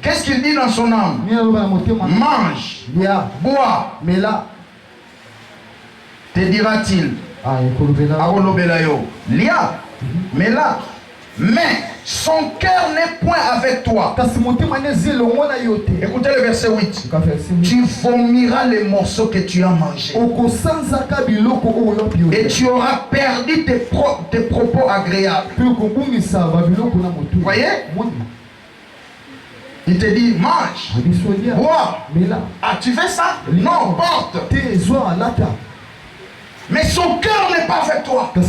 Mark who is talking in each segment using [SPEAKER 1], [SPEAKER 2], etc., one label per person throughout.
[SPEAKER 1] Qu'est-ce qu'il dit dans son âme? Mange, bois.
[SPEAKER 2] Mais là,
[SPEAKER 1] te dira-t-il, Lia, mais là, mais son cœur n'est point avec toi. Écoutez le verset 8. Tu vomiras les morceaux que tu as mangés. Et tu auras perdu tes propos agréables. Vous voyez? Il te dit, mange, bois. Ah, tu fais ça? Non, porte. Mais son cœur n'est pas avec toi. Il y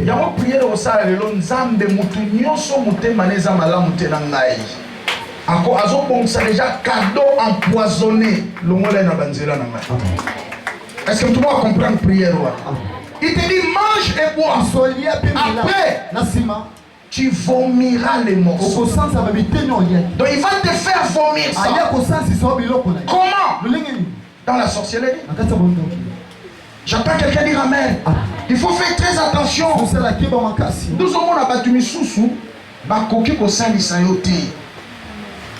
[SPEAKER 1] a une prière au sein de l'Onzambe Moutounioso Moutemaneza Malamutena Naï. C'est déjà cadeau empoisonné. Est-ce que tout le monde comprend la prière? Il te dit, mange et bois. Après, tu vomiras les morceaux. Donc il va te faire vomir ça. Comment? Dans la sorcellerie. J'entends quelqu'un dire amen. Il faut faire très attention. Nous sommes à Batumi Soussou. Bakoki ko salisa yote.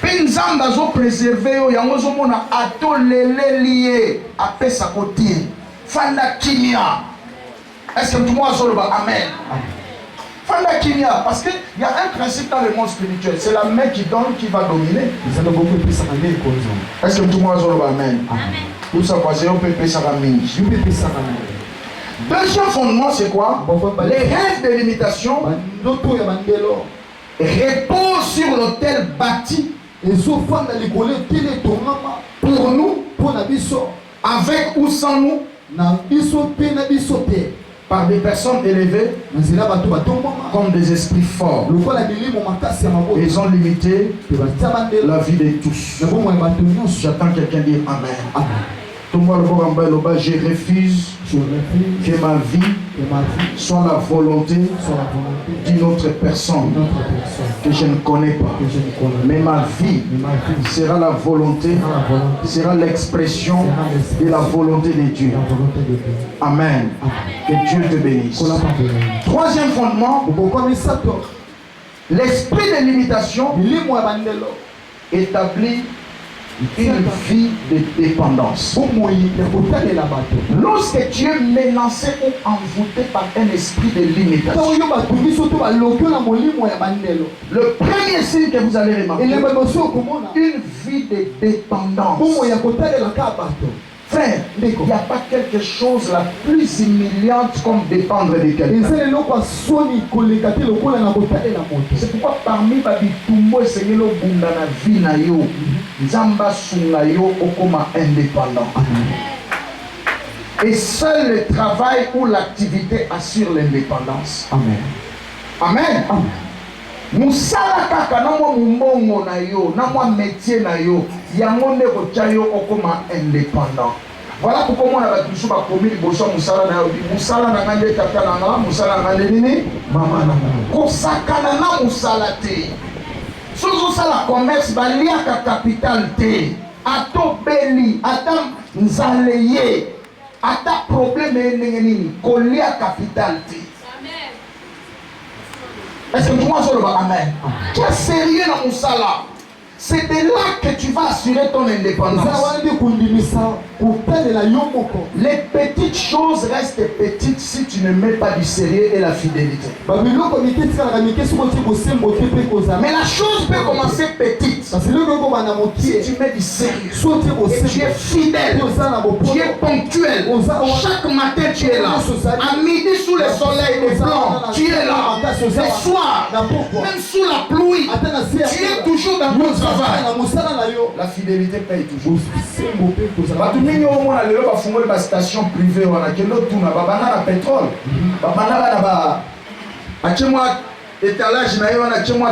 [SPEAKER 1] Penzamba zo préserver yo yango zo mona atolele lié à pesa côté. Fanda kimia. Est-ce que tout le monde a le amen? Fanda kimia, parce qu'il y a un principe dans le monde spirituel, c'est la main qui donne qui va dominer. Est-ce que tout le monde a le amen? Tout ça, deuxième fondement, c'est quoi? Les rêves de limitation reposent sur l'autel bâti pour nous, avec ou sans nous, par des personnes élevées comme des esprits forts. Ils ont limité la vie de tous. J'attends quelqu'un dire amen. Je refuse que ma vie soit la volonté d'une autre personne que je ne connais pas. Mais ma vie sera la volonté, sera l'expression de la volonté de Dieu. Amen. Que Dieu te bénisse. Troisième fondement, l'esprit de limitation établit une vie de dépendance. Lorsque tu es menacé ou envoûté par un esprit de limitation, le premier signe que vous allez remarquer, une vie de dépendance. Frère, il n'y a pas quelque chose la plus humiliante comme dépendre de quelqu'un. C'est pourquoi parmi les bitumbo c'est le bunda na vie na yo, nzamba sunga yo okoma indépendant. Et seul le travail ou l'activité assure l'indépendance. Amen. Amen. Musala kaka na mwa mumbongo na yo, na mwa métier na yo, yango nde kotia yo okoma indépendant. Voilà pourquoi moi na batusu ba komi liboso musala na yo, musala na ngande tata na ngala, musala na ngande nini mama na ngala. Kosakana na musala te. Sozo sala commerce baliaka capital te. Ato beli, ata nzaleye, ata problème nini, kolia capital te. Est-ce que tout le monde se le va? Amen. Tu es sérieux dans mon salaire. C'est de là que tu vas assurer ton indépendance. Les petites choses restent petites si tu ne mets pas du sérieux et la fidélité. Mais la chose peut commencer petite. Si tu mets du sérieux et tu es fidèle, tu es ponctuel, chaque matin tu es là. À midi sous le soleil blanc, tu es là. Le soir, même sous la pluie, tu es toujours dans ton travail. La fidélité paye toujours. La station privée, pétrole. Étalage,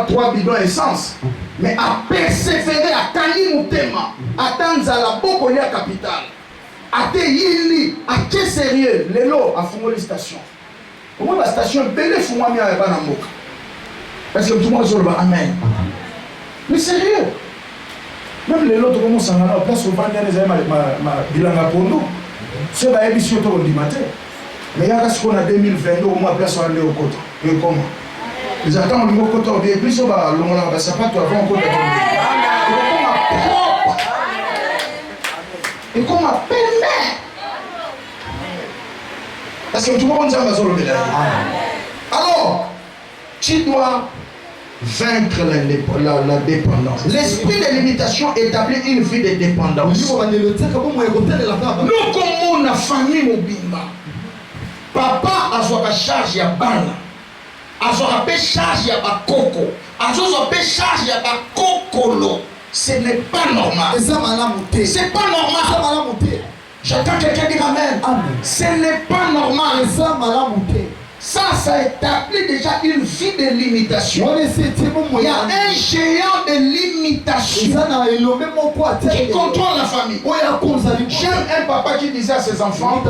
[SPEAKER 1] 3 bidons d'essence. Mais à persévérer, à Kalimutema, à Tanzala, Bokolia Capital, à Teyili, à Tché sérieux, les lots à Fumoli Station. Comment la station est belle, Fumami à Banamok? Parce que tout le monde se dit amen. Mais sérieux, même les lots commencent à aller place au Bandian des Bilanga Pondo. C'est la émission du matin. Mais il y a ce qu'on a 2022 au moins place à aller au côté. Et comment? Ils attendent le côté au début, ça va, ça pas tout avant au côté. Est-ce que tu vois ça? Alors, tu dois vaincre la dépendance. L'esprit de limitation établit une vie de dépendance. Nous, comme la famille mobimba, papa a sa charge ya bana, a sa charge ya bakoko, a sa charge ya bakokolo. Ce n'est pas normal. C'est pas normal. J'attends quelqu'un dire amen. Ce n'est pas normal. Ça établit déjà une vie de limitation. Il y a un géant de limitation qui contrôle la famille. J'aime un papa qui disait à ses enfants,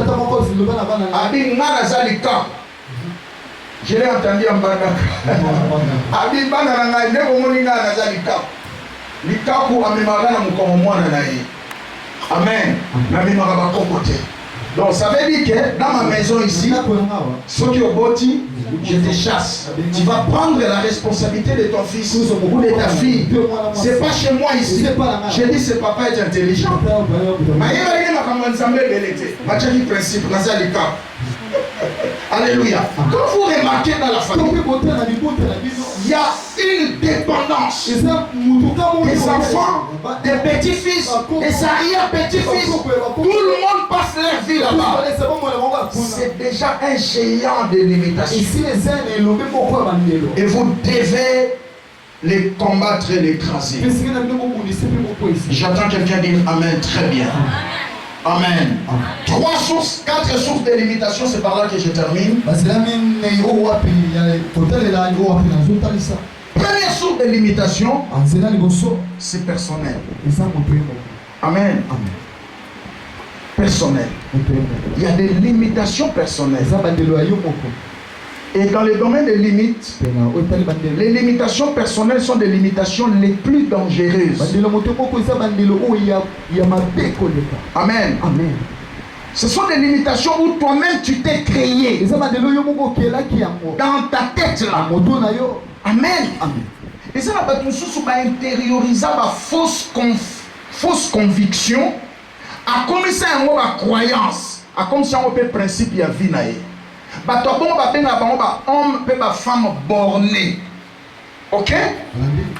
[SPEAKER 1] je l'ai entendu en Banaka. Amen. Donc ça veut dire que dans ma maison ici, ceux qui ont bâti, je te chasse. Tu vas prendre la responsabilité de ton fils ou de ta fille. C'est pas chez moi ici. Je dis ce papa est intelligent. Alléluia. Quand vous remarquez dans la famille, il y a une dépendance des enfants, des petits-fils, des arrière-petits-fils. Tout le monde passe leur vie là-bas. C'est déjà un géant de limitation. Et vous devez les combattre et les écraser. J'attends quelqu'un dire amen très bien. Amen. 4 sources de limitation, c'est par là que je termine. Première source de limitation, c'est personnel. Amen. Personnel. Il y a des limitations personnelles. Et dans le domaine des limites, les limitations personnelles sont des limitations les plus dangereuses. Amen. Amen. Ce sont des limitations où toi-même tu t'es créé dans ta tête là. Amen. Et ça va intérioriser ma fausse conviction à comme ça une croyance, à comme ça on peut principe y a vie naïe. Bah toi bon bah ben bah homme peut bah femme bornée. OK?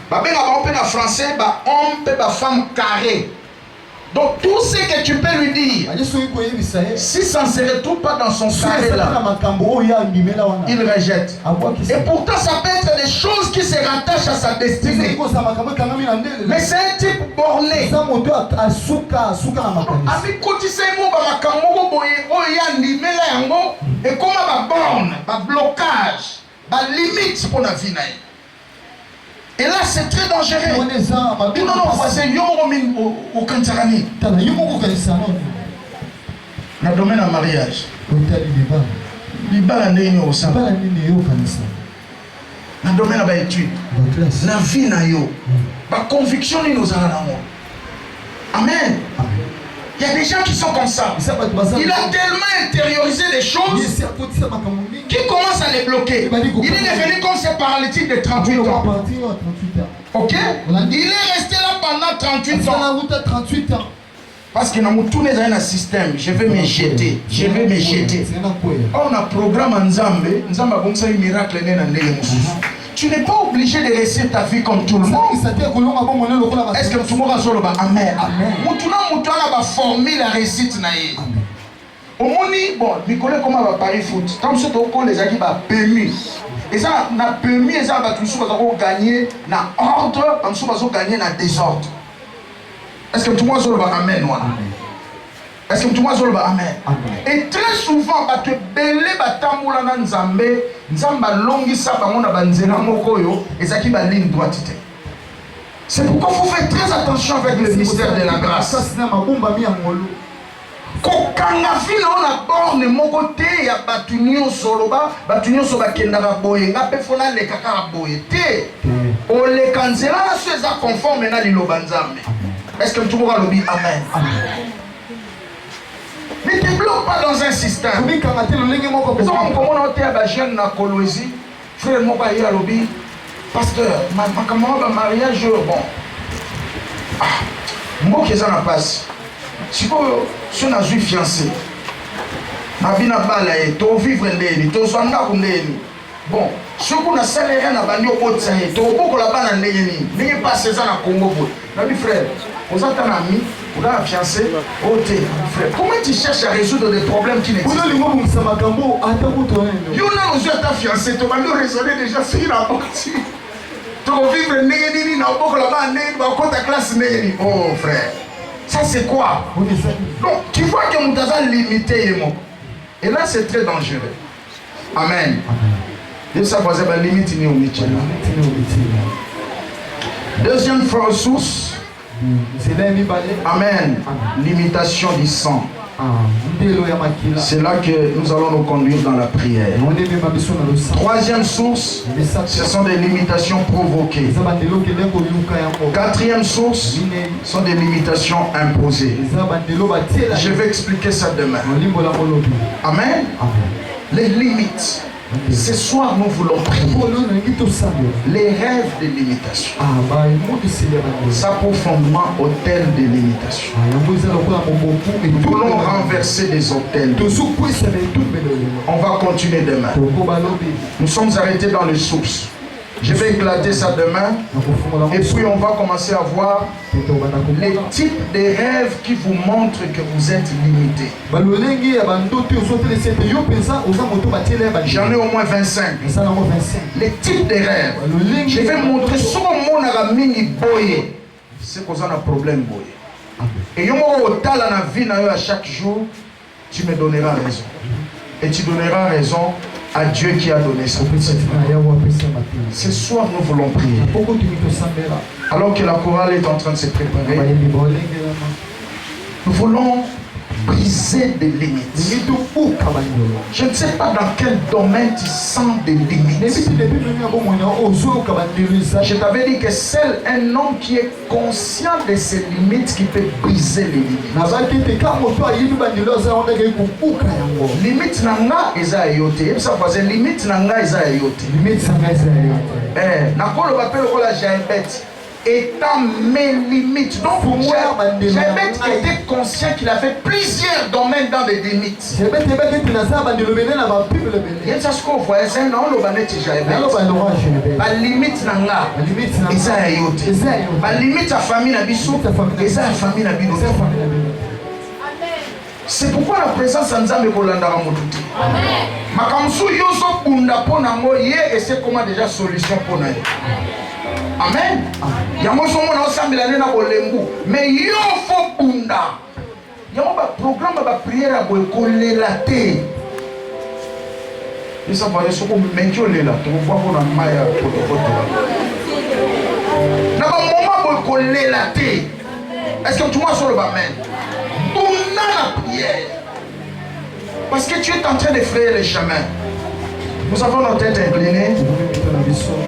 [SPEAKER 1] Bah ben on peut en français bah homme peut bah femme carrée. Donc tout ce que tu peux lui dire, si ça ne se retrouve pas dans son carré là, il rejette. Et pourtant ça peut être des choses qui se rattachent à sa destinée. Mais c'est un type borné. Et comment ma borne, ma blocage, ma limite pour la vie. Et là, c'est très dangereux. Non, voisin, au Kantarani. Dans le domaine du mariage. Dans le domaine de l'étude. La vie, la conviction, nous avons. Amen. Il y a des gens qui sont comme ça. Il a tellement intériorisé les choses qui commence à les bloquer. Il est devenu comme ce paralytique de 38 ans. Ok? Il est resté là pendant 38 ans. Parce que dans mon tourné dans un système, je vais me jeter. Je vais me jeter. On a un programme en Zambé. Nzamba a un miracle. Tu n'es pas obligé de rester ta vie comme tout le monde. Est-ce que tout le monde a dit amen? Maintenant, on a formé la réussite. Au monde, bon, Nicolas, comment va Paris foot? Tant que tu les gens va permis. Et ça, on a permis, et ça, tu vas gagner dans l'ordre, tu vas gagner dans le désordre. Est-ce que tout le monde a dit amen? Est-ce que tout le monde a dit amen? Et très souvent, tu belé batamboula na nzambe, nzamba longi sa bango na banzela mokoyo, et ça qui va ligne droite. C'est pourquoi il faut faire très attention avec le mystère de la grâce. Kokanga fina on a borne moko te ya batunyo soloba, batunyo soba kendaka boye, ngape fona le kaka boye te. O le kanzela na seza conforme na liloba nzambe. Est-ce que tout le monde a dit amen? Ne te bloque pas dans un système. Frère, moi, pasteur, ma camarade mariage, bon. Moi, qui est en passe. Si vous êtes fiancé, Abina bala et to vivre ndeni, to zwanga kundeni. Bon, ce qu'on a salé rien à banio otsaye, to boko la bana ndeni. N'ayez pas ces ans à Congo. Nabi frère, vous êtes un ami, vous avez un fiancé, frère. Comment tu cherches à résoudre des problèmes qui n'existent pas? Vous n'avez pas ta fiancé, tu vas nous raisonner déjà sur la partie. Tu vas vivre ndeni, na boko la bana ndeni, ba ko ta classe ndeni. Oh frère. Ça c'est quoi? Donc tu vois que nous avons limité. Et là c'est très dangereux. Amen. Et ça faisait la limite ni au métier. Deuxième source. Amen. Limitation du sang. C'est là que nous allons nous conduire dans la prière. Troisième source, ce sont des limitations provoquées. Quatrième source, ce sont des limitations imposées. Je vais expliquer ça demain. Amen. Les limites. Ce soir, nous voulons prier. Les rêves de limitation. Ça pour fondement hôtel de limitation. Nous voulons renverser des hôtels. On va continuer demain. Nous sommes arrêtés dans les sources. Je vais éclater ça demain. Et puis on va commencer à voir les types de rêves qui vous montrent que vous êtes limité. J'en ai au moins 25. Les types de rêves. Je vais montrer ce qu'on a mis boyé. C'est qu'on a un problème boyé. Et à chaque jour, tu me donneras raison. Et tu donneras raison à Dieu qui a donné ça. Ce soir, nous voulons prier. Alors que la chorale est en train de se préparer, nous voulons briser des limites. Je ne sais pas dans quel domaine tu sens des limites. Je t'avais dit que seul un homme qui est conscient de ses limites qui peut briser les limites. Limite nanga eza yote. Ça faisait limite nanga eza yote. Nakolo bapelo kola diabète. Étant mes limites. Donc Jabet était conscient qu'il avait plusieurs domaines dans des limites. Il y a ce qu'on voit, c'est un homme qui a la limite nanga. La limite à famille na biso, et ça la famille na biso. C'est pourquoi la présence en Nzambe kolandara motuti. Makamsu yoso bunda pona ngoye et c'est comment déjà solution pona. Amen. Yango somo na osambela na bolembu. Mais yo fo bunda. Yango ba programme ba prière bo kolela te. Isa ba yeso ko menjo lela to bo ko na maya potopoto. Na ba moment bo kolela te. Est-ce que tu m'as sur le amen? Bunda la prière. Parce que tu es en train de frayer les chemins. Nous avons notre tête inclinée.